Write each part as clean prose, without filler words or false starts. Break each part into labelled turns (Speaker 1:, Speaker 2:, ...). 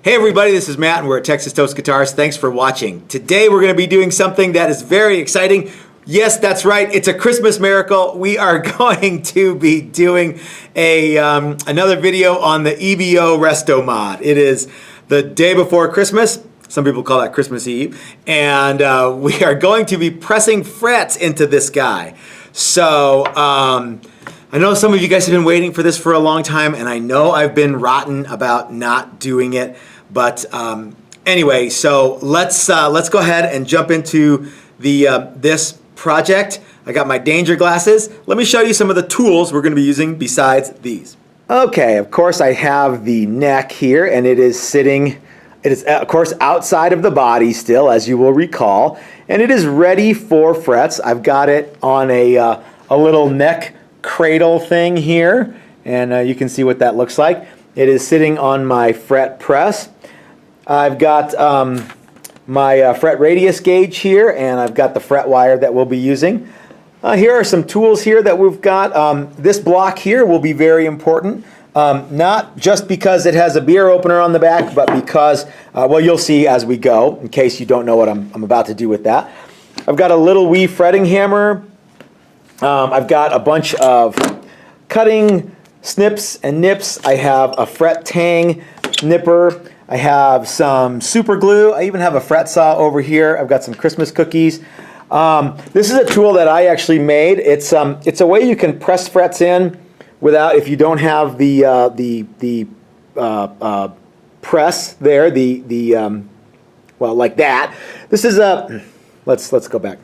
Speaker 1: Hey everybody, this is Matt and we're at Texas Toast Guitars. Thanks for watching. Today we're going to be doing something that is very exciting. Yes, that's right. It's a Christmas miracle. We are going to be doing another video on the EBO Restomod. It is the day before Christmas. Some people call that Christmas Eve. And we are going to be pressing frets into this guy. So I know some of you guys have been waiting for this for a long time, and I know I've been rotten about not doing it. But anyway, so let's go ahead and jump into this project. I got my danger glasses. Let me show you some of the tools we're going to be using besides these. Okay, of course I have the neck here, and it is sitting, it is of course outside of the body still, as you will recall, and it is ready for frets. I've got it on a little neck cradle thing here, and you can see what that looks like. It is sitting on my fret press. I've got my fret radius gauge here, and I've got the fret wire that we'll be using. Here are some tools here that we've got. This block here will be very important, not just because it has a beer opener on the back, but because, well, you'll see as we go, in case you don't know what I'm about to do with that. I've got a little wee fretting hammer. I've got a bunch of cutting snips and nips. I have a fret tang nipper. I have some super glue. I even have a fret saw over here. I've got some Christmas cookies. This is a tool that I actually made. It's a way you can press frets in without, if you don't have the press there, well, like that. This is a, let's go back.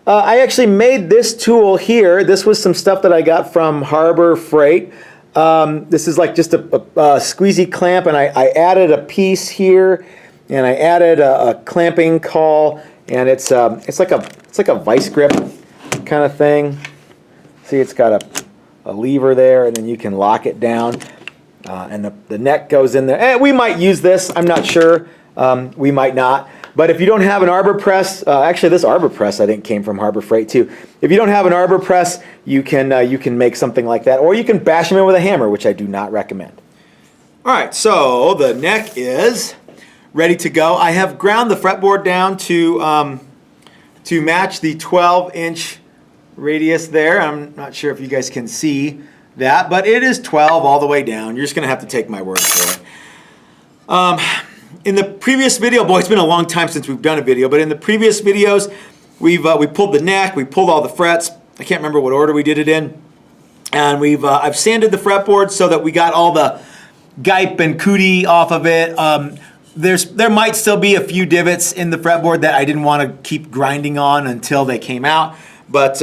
Speaker 1: I actually made this tool here. This was some stuff that I got from Harbor Freight. This is like just a squeezy clamp, and I added a piece here, and I added a clamping caul, and it's like a vice grip kind of thing. See, it's got a lever there, and then you can lock it down, and the neck goes in there. And we might use this. I'm not sure. We might not. But if you don't have an arbor press, actually this arbor press I think came from Harbor Freight too. If you don't have an arbor press, you can make something like that, or you can bash them in with a hammer, which I do not recommend. All right, so the neck is ready to go. I have ground the fretboard down to match the 12-inch radius there. I'm not sure if you guys can see that, but it is 12 all the way down. You're just going to have to take my word for it. In the previous video, boy, it's been a long time since we've done a video, but in the previous videos, we pulled the neck, we pulled all the frets. I can't remember what order we did it in. And I've sanded the fretboard so that we got all the gipe and cootie off of it. There might still be a few divots in the fretboard that I didn't want to keep grinding on until they came out. But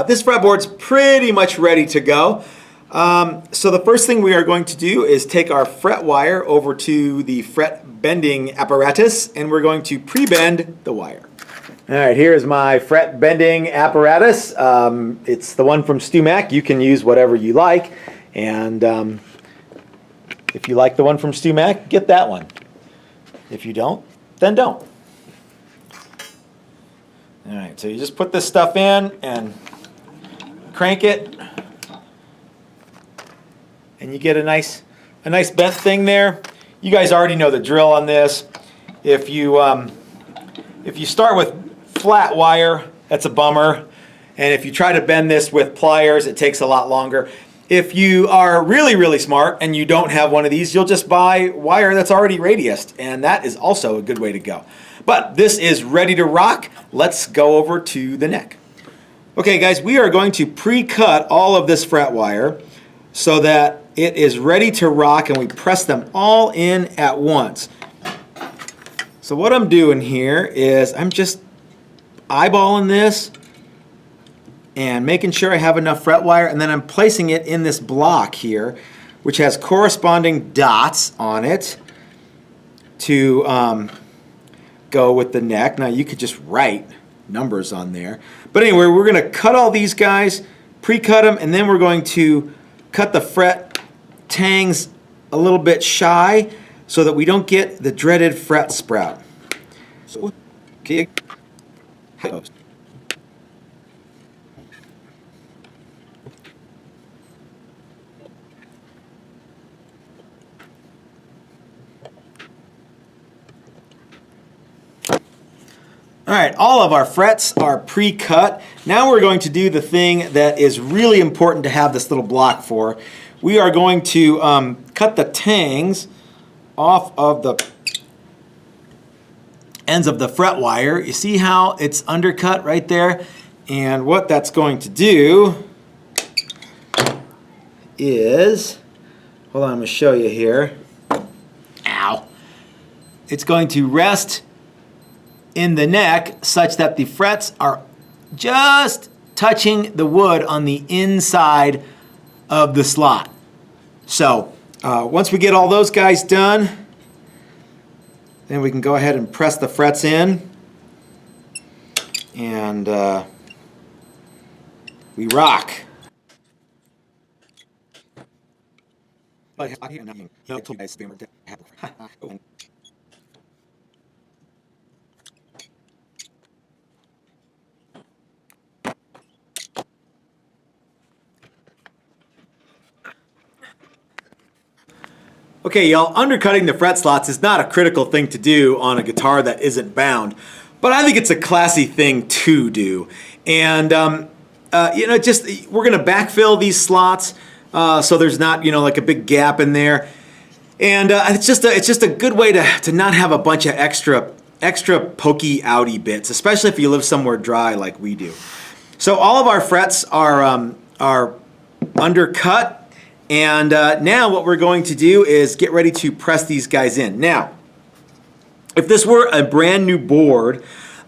Speaker 1: this fretboard's pretty much ready to go. So the first thing we are going to do is take our fret wire over to the fret bending apparatus, and we're going to pre-bend the wire. All right, here's my fret bending apparatus. It's the one from StewMac. You can use whatever you like, and if you like the one from StewMac, get that one. If you don't, then don't. All right, so you just put this stuff in and crank it, and you get a nice bent thing there. You guys already know the drill on this. If you start with flat wire, that's a bummer. And if you try to bend this with pliers, it takes a lot longer. If you are really, really smart and you don't have one of these, you'll just buy wire that's already radiused, and that is also a good way to go. But this is ready to rock. Let's go over to the neck. Okay, guys, we are going to pre-cut all of this fret wire so that it is ready to rock, and we press them all in at once. So what I'm doing here is I'm just eyeballing this and making sure I have enough fret wire, and then I'm placing it in this block here, which has corresponding dots on it to go with the neck. Now you could just write numbers on there. But anyway, we're going to cut all these guys, pre-cut them, and then we're going to cut the fret tangs a little bit shy so that we don't get the dreaded fret sprout. So, okay. right, all of our frets are pre-cut. Now we're going to do the thing that is really important to have this little block for. We are going to cut the tangs off of the ends of the fret wire. You see how it's undercut right there? And what that's going to do is, hold on, I'm going to show you here. Ow. It's going to rest in the neck such that the frets are just touching the wood on the inside of the slot. So once we get all those guys done, then we can go ahead and press the frets in, and we rock. Okay, y'all, undercutting the fret slots is not a critical thing to do on a guitar that isn't bound, but I think it's a classy thing to do. And, you know, just, we're gonna backfill these slots so there's not, you know, like a big gap in there. And it's just a good way to not have a bunch of extra pokey outy bits, especially if you live somewhere dry like we do. So all of our frets are undercut. And now what we're going to do is get ready to press these guys in. Now, if this were a brand new board,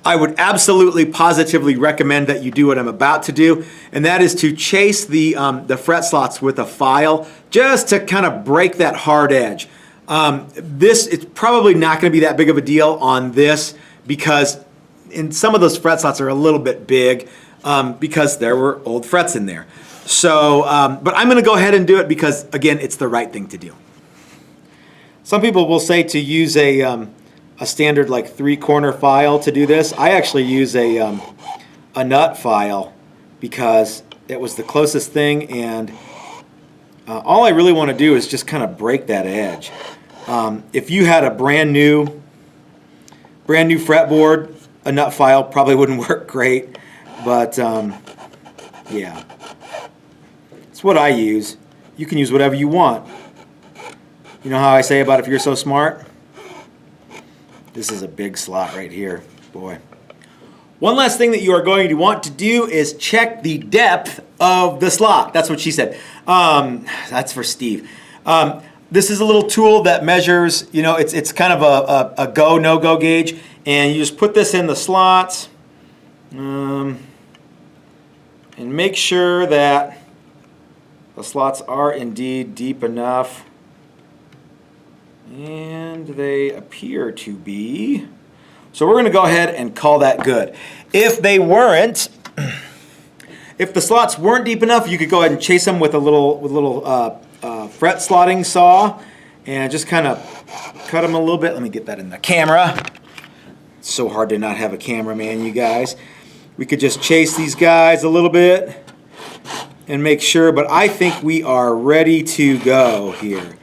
Speaker 1: I would absolutely positively recommend that you do what I'm about to do, and that is to chase the fret slots with a file just to kind of break that hard edge. It's probably not going to be that big of a deal on this because in some of those fret slots are a little bit big because there were old frets in there. So, but I'm going to go ahead and do it because, again, it's the right thing to do. Some people will say to use a standard like 3-corner file to do this. I actually use a nut file because it was the closest thing, and all I really want to do is just kind of break that edge. If you had a brand new fretboard, a nut file probably wouldn't work great, but yeah. It's what I use. You can use whatever you want. You know how I say about if you're so smart? This is a big slot right here, boy. One last thing that you are going to want to do is check the depth of the slot. That's what she said. That's for Steve. This is a little tool that measures, you know, it's kind of a go, no-go gauge, and you just put this in the slots and make sure that the slots are indeed deep enough, and they appear to be. So we're going to go ahead and call that good. If they weren't, if the slots weren't deep enough, you could go ahead and chase them with a little fret slotting saw and just kind of cut them a little bit. Let me get that in the camera. It's so hard to not have a cameraman, you guys. We could just chase these guys a little bit and make sure, but I think we are ready to go here.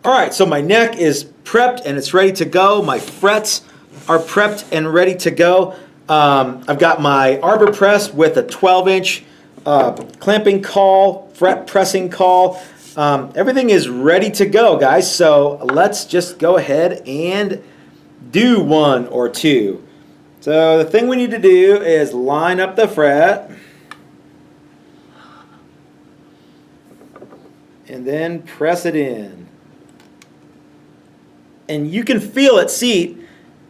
Speaker 1: All right, so my neck is prepped and it's ready to go. My frets are prepped and ready to go. I've got my arbor press with a 12-inch clamping caul, fret pressing caul. Everything is ready to go, guys. So let's just go ahead and do one or two. So the thing we need to do is line up the fret and then press it in. And you can feel it seat,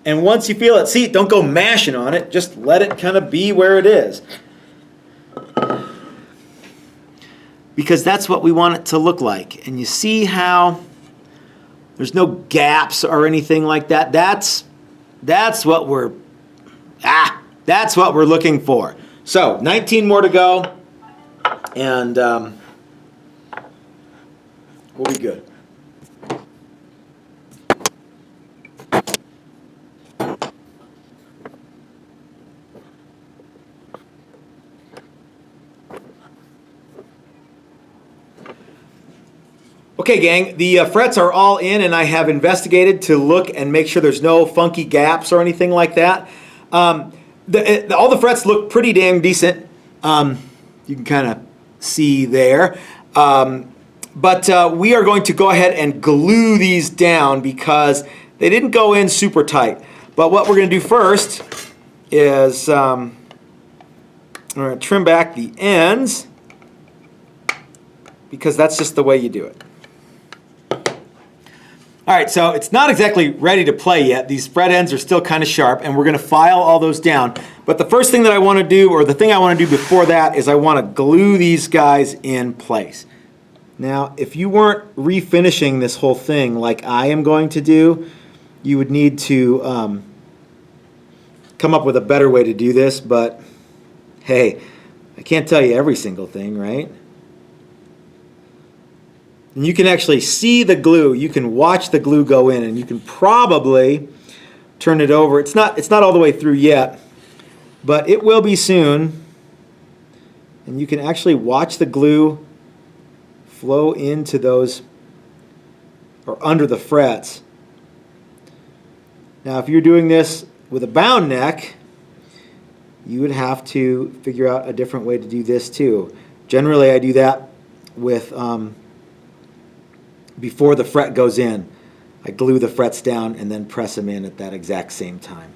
Speaker 1: and once you feel it seat, don't go mashing on it, just let it kind of be where it is. Because that's what we want it to look like. And you see how there's no gaps or anything like that. That's what we're looking for. So 19 more to go, and we'll be good. Okay, gang, the frets are all in, and I have investigated to look and make sure there's no funky gaps or anything like that. All the frets look pretty damn decent. You can kind of see there. But we are going to go ahead and glue these down because they didn't go in super tight. But what we're going to do first is we're going to trim back the ends because that's just the way you do it. All right, so it's not exactly ready to play yet. These fret ends are still kind of sharp, and we're going to file all those down. But the first thing that I want to do, or the thing I want to do before that, is I want to glue these guys in place. Now, if you weren't refinishing this whole thing like I am going to do, you would need to come up with a better way to do this. But hey, I can't tell you every single thing, right? And you can actually see the glue. You can watch the glue go in, and you can probably turn it over. It's not all the way through yet, but it will be soon. And you can actually watch the glue flow into those, or under the frets. Now, if you're doing this with a bound neck, you would have to figure out a different way to do this too. Generally, I do that with before the fret goes in. I glue the frets down and then press them in at that exact same time.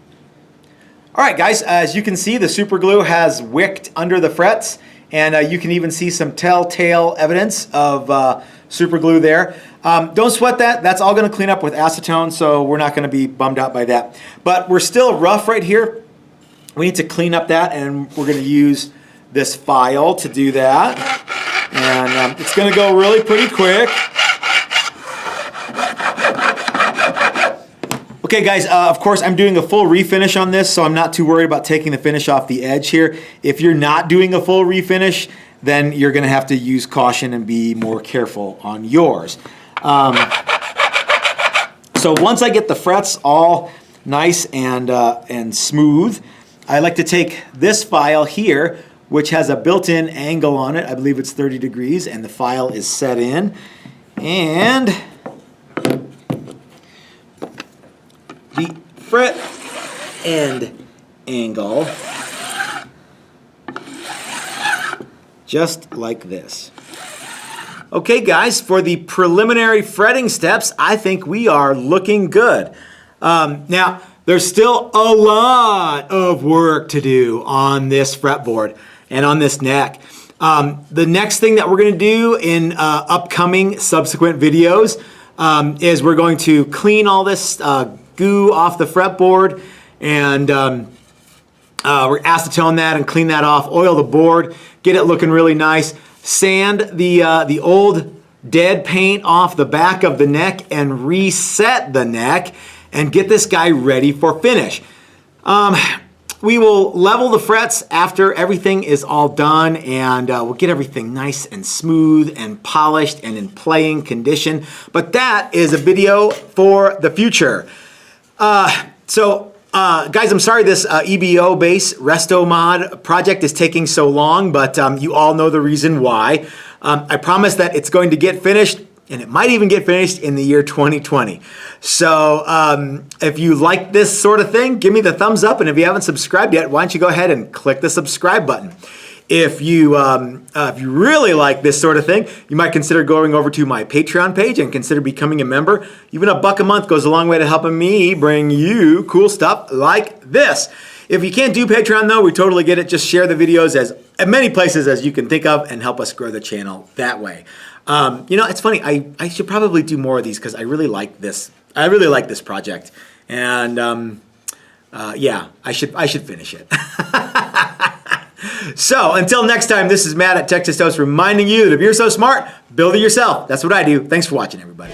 Speaker 1: All right, guys, as you can see, the super glue has wicked under the frets, and you can even see some telltale evidence of super glue there. Don't sweat that. That's all going to clean up with acetone, so we're not going to be bummed out by that. But we're still rough right here. We need to clean up that, and we're going to use this file to do that. And it's going to go really pretty quick. Okay, guys, of course, I'm doing a full refinish on this, so I'm not too worried about taking the finish off the edge here. If you're not doing a full refinish, then you're going to have to use caution and be more careful on yours. So once I get the frets all nice and smooth, I like to take this file here, which has a built-in angle on it. I believe it's 30 degrees, and the file is set in. And the fret end angle, just like this. Okay, guys, for the preliminary fretting steps, I think we are looking good. Now, there's still a lot of work to do on this fretboard and on this neck. The next thing that we're going to do in upcoming subsequent videos is we're going to clean all this goo off the fretboard, and we're acetone that and clean that off, oil the board, get it looking really nice, sand the old dead paint off the back of the neck and reset the neck and get this guy ready for finish. We will level the frets after everything is all done, and we'll get everything nice and smooth and polished and in playing condition. But that is a video for the future. Guys, I'm sorry this EBO bass Restomod project is taking so long, but you all know the reason why. I promise that it's going to get finished, and it might even get finished in the year 2020. So if you like this sort of thing, give me the thumbs up, and if you haven't subscribed yet, why don't you go ahead and click the subscribe button. If you really like this sort of thing, you might consider going over to my Patreon page and consider becoming a member. Even $1 a month goes a long way to helping me bring you cool stuff like this. If you can't do Patreon, though, we totally get it. Just share the videos at many places as you can think of and help us grow the channel that way. You know, it's funny. I should probably do more of these because I really like this. I really like this project, and yeah, I should finish it. So until next time, this is Matt at Texas Toast reminding you that if you're so smart, build it yourself. That's what I do. Thanks for watching, everybody.